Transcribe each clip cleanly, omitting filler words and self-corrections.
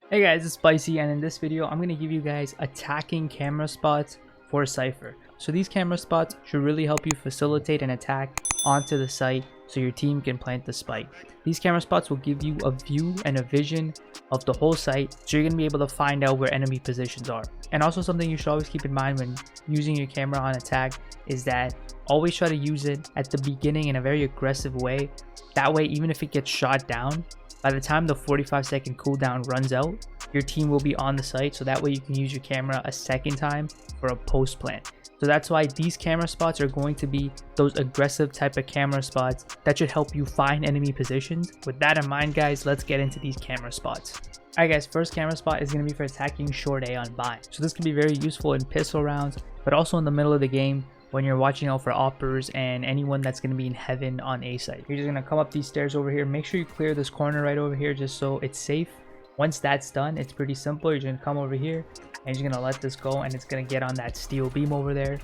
Hey guys, it's Spicy, and in this video I'm going to give you guys attacking camera spots for Cypher. So these camera spots should really help you facilitate an attack onto the site so your team can plant the spike. These camera spots will give you a view and a vision of the whole site, so you're going to be able to find out where enemy positions are. And also something you should always keep in mind when using your camera on attack is that always try to use it at the beginning in a very aggressive way. That way, even if it gets shot down, by the time the 45-second cooldown runs out, your team will be on the site, so that way you can use your camera a second time for a post plant. So that's why these camera spots are going to be those aggressive type of camera spots that should help you find enemy positions. With that in mind, guys, let's get into these camera spots. Alright guys, first camera spot is going to be for attacking short A on bind. So this can be very useful in pistol rounds, but also in the middle of the game when you're watching out for oppers and anyone that's going to be in heaven on A site. You're just going to come up these stairs over here. Make sure you clear this corner right over here just so it's safe. Once that's done, it's pretty simple. You're going to come over here and you're going to let this go, and it's going to get on that steel beam over there.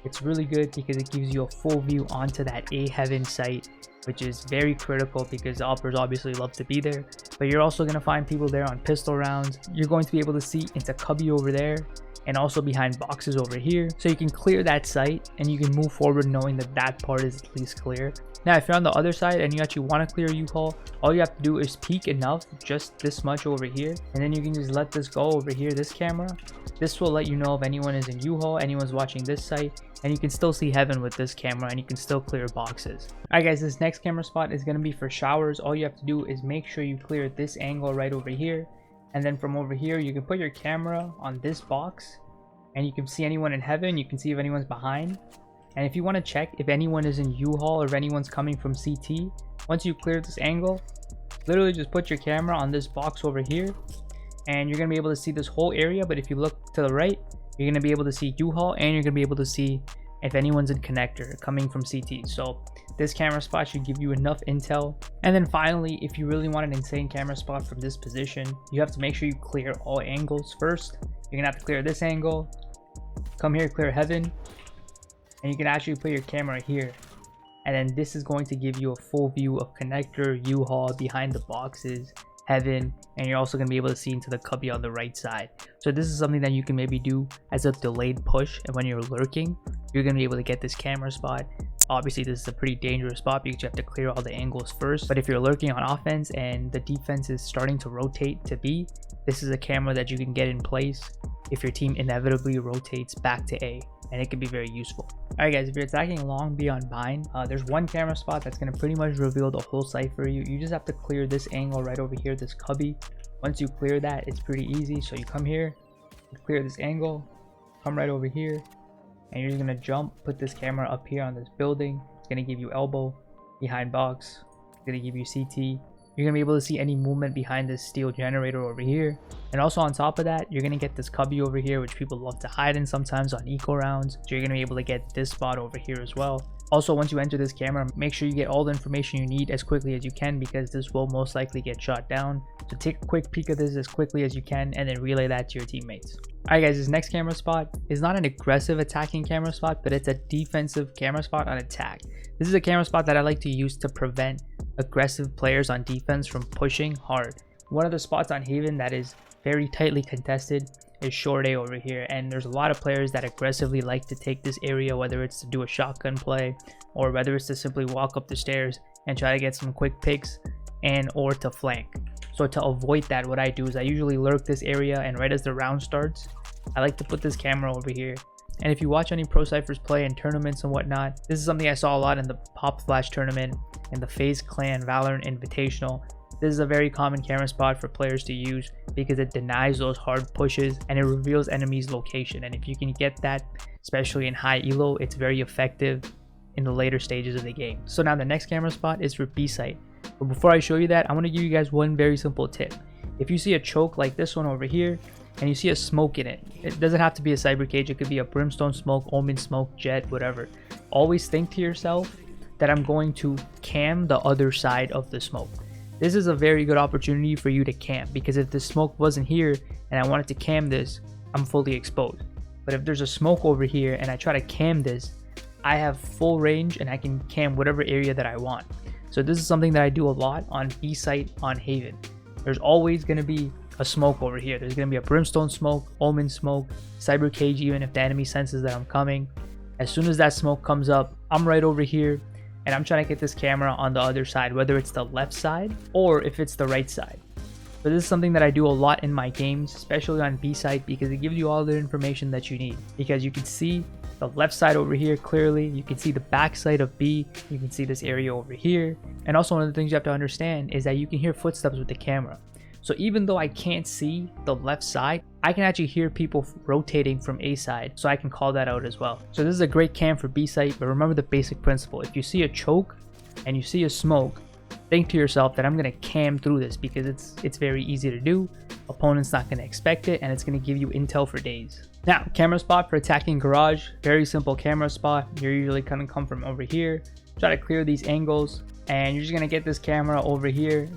It's really good because it gives you a full view onto that A heaven site, which is very critical because the oppers obviously love to be there. But you're also going to find people there on pistol rounds. You're going to be able to see into cubby over there and also behind boxes over here, so you can clear that site and you can move forward knowing that that part is at least clear. Now if you're on the other side and you actually want to clear U-haul, all you have to do is peek enough, just this much over here, and then you can just let this go over here, this camera. This will let you know if anyone is in U-haul, anyone's watching this site, and you can still see heaven with this camera and you can still clear boxes. Alright guys, this next camera spot is going to be for showers. All you have to do is make sure you clear this angle right over here, and then from over here you can put your camera on this box and you can see anyone in heaven. You can see if anyone's behind, and if you want to check if anyone is in U-haul or if anyone's coming from CT, once you clear this angle, literally just put your camera on this box over here and you're going to be able to see this whole area. But if you look to the right, you're going to be able to see U-haul and you're going to be able to see if anyone's in connector coming from CT. So this camera spot should give you enough intel. And then finally, if you really want an insane camera spot from this position, you have to make sure you clear all angles first. You're gonna have to clear this angle, come here, clear heaven, and you can actually put your camera here, and then this is going to give you a full view of connector, U-haul, behind the boxes, heaven, and you're also going to be able to see into the cubby on the right side. So this is something that you can maybe do as a delayed push, and when you're lurking, you're going to be able to get this camera spot. Obviously this is a pretty dangerous spot because you have to clear all the angles first, but if you're lurking on offense and the defense is starting to rotate to B, this is a camera that you can get in place if your team inevitably rotates back to A, and it can be very useful. Alright guys, if you're attacking long B on bind, there's one camera spot that's going to pretty much reveal the whole site for you. You just have to clear this angle right over here, this cubby. Once you clear that, it's pretty easy. So you come here, you clear this angle, come right over here, and you're just going to jump, put this camera up here on this building. It's going to give you elbow, behind box, it's going to give you CT. You're going to be able to see any movement behind this steel generator over here. And also on top of that, you're going to get this cubby over here, which people love to hide in sometimes on eco rounds. So you're going to be able to get this spot over here as well. Also, once you enter this camera, make sure you get all the information you need as quickly as you can because this will most likely get shot down. So take a quick peek of this as quickly as you can and then relay that to your teammates. Alright guys, this next camera spot is not an aggressive attacking camera spot, but it's a defensive camera spot on attack. This is a camera spot that I like to use to prevent aggressive players on defense from pushing hard. One of the spots on Haven that is very tightly contested is short A over here, and there's a lot of players that aggressively like to take this area, whether it's to do a shotgun play or whether it's to simply walk up the stairs and try to get some quick picks and or to flank. So to avoid that, what I do is I usually lurk this area, and right as the round starts, I like to put this camera over here. And if you watch any pro Cyphers play in tournaments and whatnot, this is something I saw a lot in the Pop Flash tournament and the FaZe Clan Valorant Invitational. This is a very common camera spot for players to use because it denies those hard pushes and it reveals enemies' location. And if you can get that, especially in high elo, it's very effective in the later stages of the game. So now the next camera spot is for B site. But before I show you that, I want to give you guys one very simple tip. If you see a choke like this one over here, and you see a smoke in it, it doesn't have to be a cyber cage, it could be a brimstone smoke, omen smoke, jet, whatever. Always think to yourself that I'm going to cam the other side of the smoke. This is a very good opportunity for you to cam, because if the smoke wasn't here and I wanted to cam this, I'm fully exposed. But if there's a smoke over here and I try to cam this, I have full range and I can cam whatever area that I want. So this is something that I do a lot on B site on Haven. There's always going to be a smoke over here. There's going to be a brimstone smoke, omen smoke, cyber cage, even if the enemy senses that I'm coming. As soon as that smoke comes up, I'm right over here and I'm trying to get this camera on the other side, whether it's the left side or if it's the right side. So this is something that I do a lot in my games, especially on B side, because it gives you all the information that you need. Because you can see the left side over here clearly, you can see the back side of B, you can see this area over here. And also one of the things you have to understand is that you can hear footsteps with the camera. So even though I can't see the left side, I can actually hear people rotating from A side, so I can call that out as well. So this is a great cam for B site, but remember the basic principle. If you see a choke and you see a smoke, think to yourself that I'm going to cam through this because it's very easy to do. Opponent's not going to expect it, and it's going to give you intel for days. Now, camera spot for attacking garage. Very simple camera spot. You're usually going to come from over here. Try to clear these angles, and you're just going to get this camera over here.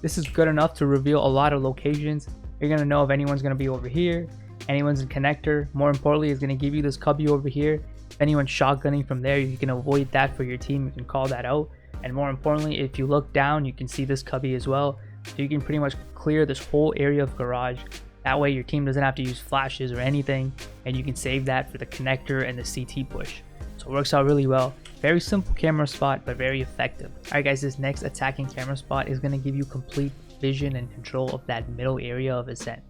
This is good enough to reveal a lot of locations. You're going to know if anyone's going to be over here, anyone's in connector. More importantly, it's going to give you this cubby over here. If anyone's shotgunning from there, you can avoid that for your team. You can call that out. And more importantly, if you look down, you can see this cubby as well. So you can pretty much clear this whole area of garage. That way your team doesn't have to use flashes or anything, and you can save that for the connector and the CT push. So it works out really well. Very simple camera spot, but very effective. Alright guys, this next attacking camera spot is going to give you complete vision and control of that middle area of Ascent.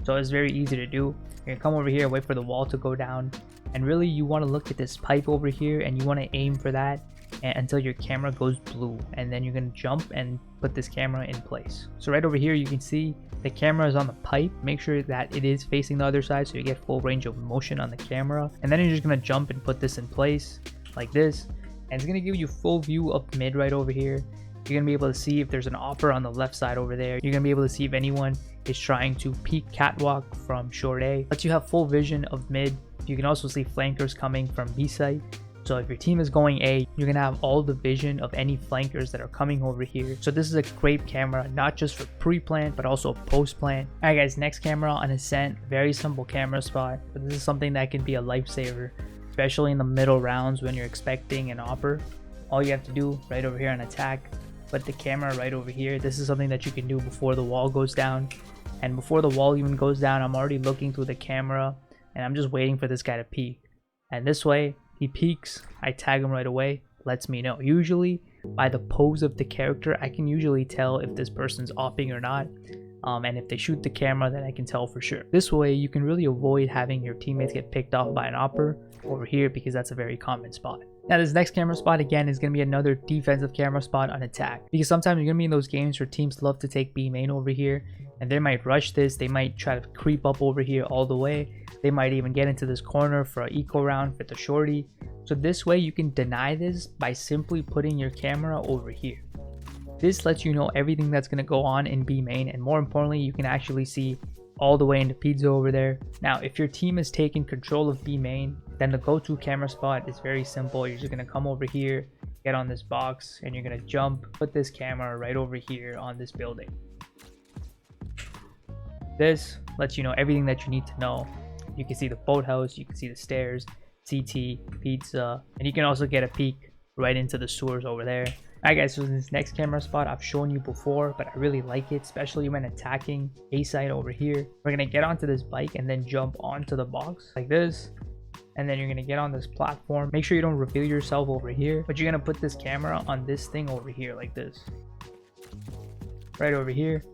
So it's very easy to do. You're going to come over here, wait for the wall to go down, and really you want to look at this pipe over here and you want to aim for that until your camera goes blue, and then you're going to jump and put this camera in place. So right over here you can see the camera is on the pipe. Make sure that it is facing the other side so you get full range of motion on the camera, and then you're just going to jump and put this in place like this, and it's going to give you full view of mid right over here. You're going to be able to see if there's an offer on the left side over there. You're going to be able to see if anyone is trying to peek catwalk from short A. Lets you have full vision of mid. You can also see flankers coming from B site. So if your team is going A, you're going to have all the vision of any flankers that are coming over here. So this is a great camera, not just for pre-plant, but also post-plant. Alright guys, next camera on Ascent. Very simple camera spot, but this is something that can be a lifesaver, especially in the middle rounds when you're expecting an opper. All you have to do right over here on attack, put the camera right over here. This is something that you can do before the wall goes down. And before the wall even goes down, I'm already looking through the camera and I'm just waiting for this guy to peek. And this way, he peeks, I tag him right away, lets me know. Usually, by the pose of the character, I can usually tell if this person's offing or not. And if they shoot the camera, then I can tell for sure. This way, you can really avoid having your teammates get picked off by an opper over here, because that's a very common spot. Now this next camera spot again is going to be another defensive camera spot on attack, because sometimes you're going to be in those games where teams love to take B main over here, and they might rush this, they might try to creep up over here all the way, they might even get into this corner for an eco round with the shorty. So this way you can deny this by simply putting your camera over here. This lets you know everything that's going to go on in B main, and more importantly, you can actually see all the way into pizza over there. Now if your team has taken control of B main, then the go-to camera spot is very simple. You're just going to come over here, get on this box, and you're going to jump, put this camera right over here on this building. This lets you know everything that you need to know. You can see the boathouse, you can see the stairs, CT, pizza, and you can also get a peek right into the sewers over there. Alright guys, so this next camera spot I've shown you before, but I really like it, especially when attacking A side over here. We're going to get onto this bike and then jump onto the box like this. And then you're going to get on this platform. Make sure you don't reveal yourself over here, but you're going to put this camera on this thing over here like this. Right over here.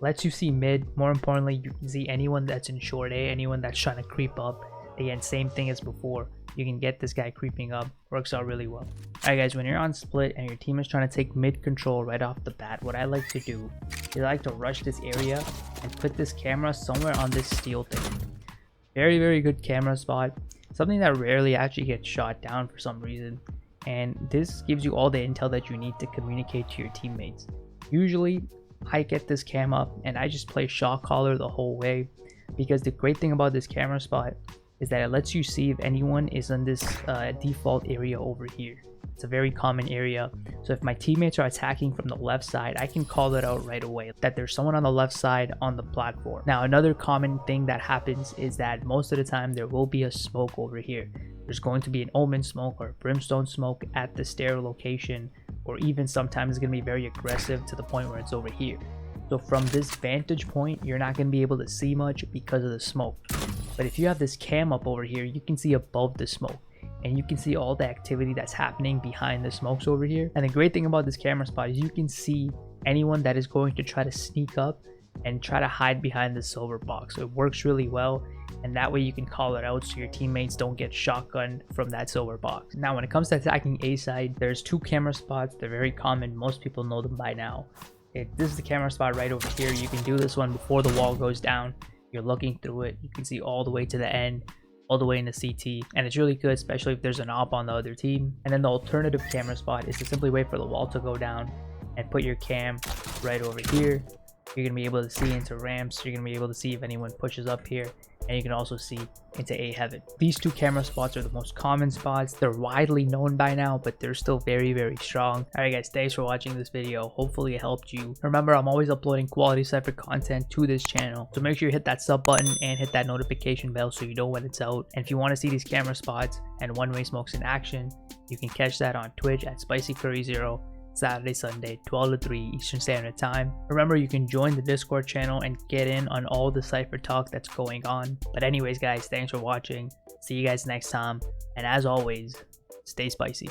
Lets you see mid. More importantly, you can see anyone that's in short A, anyone that's trying to creep up. Again, same thing as before. You can get this guy creeping up. Works out really well. Alright guys, when you're on split and your team is trying to take mid control right off the bat, what I like to do is I like to rush this area and put this camera somewhere on this steel thing. Very, very good camera spot. Something that rarely actually gets shot down for some reason. And this gives you all the intel that you need to communicate to your teammates. Usually, I get this cam up and I just play shot caller the whole way, because the great thing about this camera spot is that it lets you see if anyone is in this default area over here. It's a very common area. So if my teammates are attacking from the left side, I can call it out right away that there's someone on the left side on the platform. Now another common thing that happens is that most of the time there will be a smoke over here. There's going to be an omen smoke or a brimstone smoke at the stair location, or even sometimes it's going to be very aggressive to the point where it's over here. So from this vantage point, you're not going to be able to see much because of the smoke. But if you have this cam up over here, you can see above the smoke. And you can see all the activity that's happening behind the smokes over here. And the great thing about this camera spot is you can see anyone that is going to try to sneak up and try to hide behind the silver box. So it works really well, and that way you can call it out so your teammates don't get shotgunned from that silver box. Now when it comes to attacking A side, there's 2 camera spots. They're very common. Most people know them by now. This is the camera spot right over here. You can do this one before the wall goes down. You're looking through it. You can see all the way to the end, all the way in the CT, and it's really good, especially if there's an op on the other team. And then the alternative camera spot is to simply wait for the wall to go down and put your cam right over here. You're going to be able to see into ramps. You're going to be able to see if anyone pushes up here, and you can also see into A heaven. These 2 camera spots are the most common spots. They're widely known by now, but they're still very, very strong. Alright guys, thanks for watching this video. Hopefully it helped you. Remember, I'm always uploading quality Cypher content to this channel, so make sure you hit that sub button and hit that notification bell so you know when it's out. And if you want to see these camera spots and one-way smokes in action, you can catch that on Twitch at SpicyCurry0. Saturday, Sunday, 12 to 3 Eastern Standard Time. Remember, you can join the Discord channel and get in on all the Cypher talk that's going on. But anyways guys, thanks for watching. See you guys next time, and as always, stay spicy.